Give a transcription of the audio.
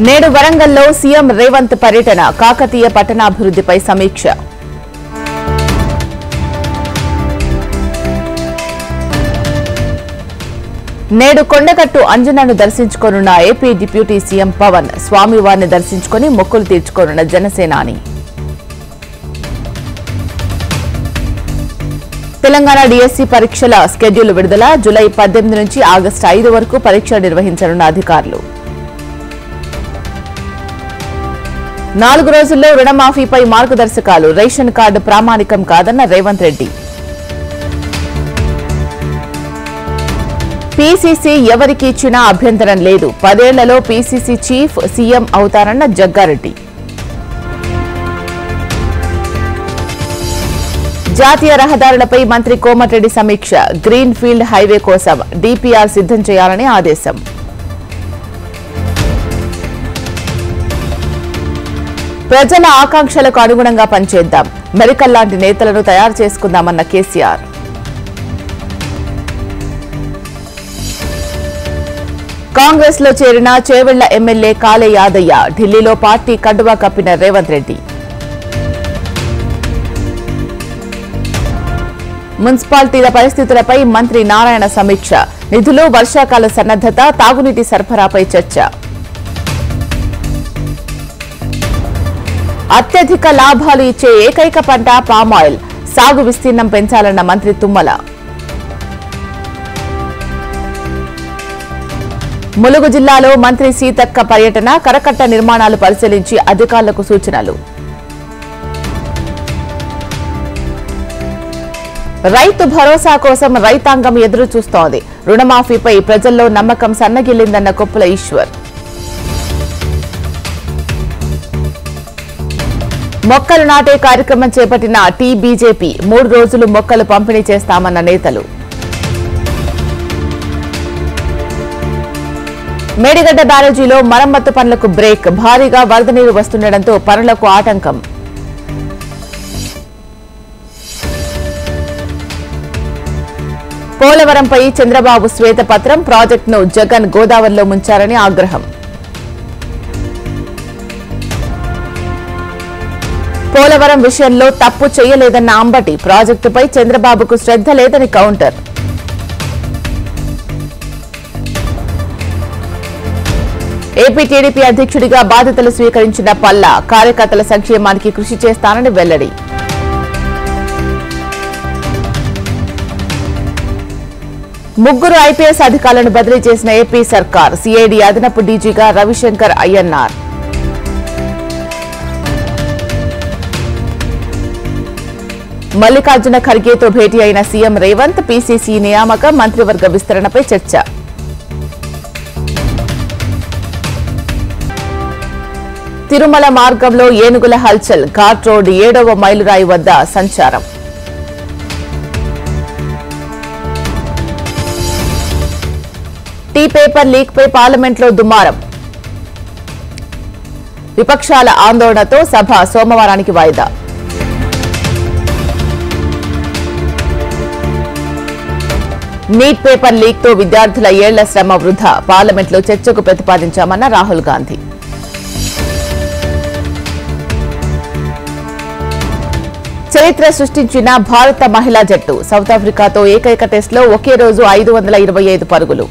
నేడు వరంగల్లో సీఎం రేవంత్ పర్యటన కాకతీయ పట్టణాభివృద్ధిపై సమీక్ష. నేడు కొండగట్టు అంజనను దర్శించుకోనున్న ఏపీ డిప్యూటీ సీఎం పవన్, స్వామివారిని దర్శించుకుని మొక్కులు తీర్చుకోనున్న జనసేనాని. తెలంగాణ డిఎస్సి పరీక్షల స్కెడ్యూల్ విడుదల. జూలై 18 నుంచి ఆగస్టు 5 వరకు పరీక్ష నిర్వహించనున్న అధికారులు. 4 రోజుల్లో రుణమాఫీపై మార్గదర్శకాలు. రేషన్ కార్డు ప్రామాణికం కాదన్న రేవంత్ రెడ్డి. పీసీసీ ఎవరికి ఇచ్చినా అభ్యంతరం లేదు. 10 ఏళ్లలో పీసీసీ చీఫ్ సీఎం అవుతారన్న జగ్గారెడ్డి. జాతీయ రహదారులపై మంత్రి కోమటిరెడ్డి సమీక్ష. గ్రీన్ ఫీల్డ్ హైవే కోసం డీపీఆర్ సిద్ధం చేయాలని ఆదేశం. ప్రజల ఆకాంక్షలకు అనుగుణంగా పనిచేద్దాం. మెరికల్ లాంటి నేతలను తయారు చేసుకుందామన్న కేసీఆర్. కాంగ్రెస్ లో చేరిన చేవెళ్ల ఎమ్మెల్యే కాళే యాదయ్య. ఢిల్లీలో పార్టీ కండువా కప్పిన రేవంత్ రెడ్డి. మున్సిపాలిటీల పరిస్థితులపై మంత్రి నారాయణ సమీక్ష. నిధులు, వర్షాకాల సన్నద్దత, తాగునీటి సరఫరాపై చర్చ. అత్యధిక లాభాలు ఇచ్చే ఏకైక పంట పామాయిల్. సాగు విస్తీర్ణం పెంచాలన్న మంత్రి తుమ్మల. ములుగు జిల్లాలో మంత్రి సీతక్క పర్యటన. కరకట్ట నిర్మాణాలు పరిశీలించి అధికారులకు సూచనలు. రైతు భరోసా కోసం రైతాంగం ఎదురు చూస్తోంది. రుణమాఫీపై ప్రజల్లో నమ్మకం సన్నగిల్లిందన్న కొప్పుల ఈశ్వర్. మొక్కలు నాటే కార్యక్రమం చేపట్టిన టీబీజేపీ. 3 రోజులు మొక్కలు పంపిణీ చేస్తామన్న నేతలు. మేడిగడ్డ బ్యారేజీలో మరమ్మత్తు పనులకు బ్రేక్. భారీగా వరద నీరు వస్తుండటంతో పనులకు ఆటంకం. పోలవరంపై చంద్రబాబు శ్వేతపత్రం. ప్రాజెక్టును జగన్ గోదావరిలో ముంచారని ఆగ్రహం. పోలవరం విషయంలో తప్పు చేయలేదన్న అంబటి. ప్రాజెక్టుపై చంద్రబాబుకు శ్రద్ధ లేదని కౌంటర్. ఏపీ టీడీపీ అధ్యక్షుడిగా బాధ్యతలు స్వీకరించిన పల్లా. కార్యకర్తల సంక్షేమానికి కృషి చేస్తానని వెల్లడి. ముగ్గురు ఐపీఎస్ అధికారులను బదిలీ చేసిన ఏపీ సర్కార్. సిఐడి అదనపు డీజీగా రవిశంకర్ అయ్యన్నార్. మల్లికార్జున ఖర్గేతో భేటీ అయిన సీఎం రేవంత్. పీసీసీ నియామకం, మంత్రివర్గ విస్తరణపై చర్చ. తిరుమల మార్గంలో ఏనుగుల హల్చల్. ఘాట్ రోడ్ 7వ మైలురాయి వద్ద సంచారం. టీ పేపర్ లీక్ పై పార్లమెంట్లో దుమారం. విపక్షాల ఆందోళనతో సభ సోమవారానికి వాయిదా. నీట్ పేపర్ లీక్ తో విద్యార్థుల ఏళ్ల శ్రమ వృధా. పార్లమెంట్లో చర్చకు ప్రతిపాదించామన్న రాహుల్ గాంధీ. చరిత్ర సృష్టించిన భారత మహిళా జట్టు. సౌత్ ఆఫ్రికాతో ఏకైక టెస్టులో ఒకే రోజు 525 పరుగులు.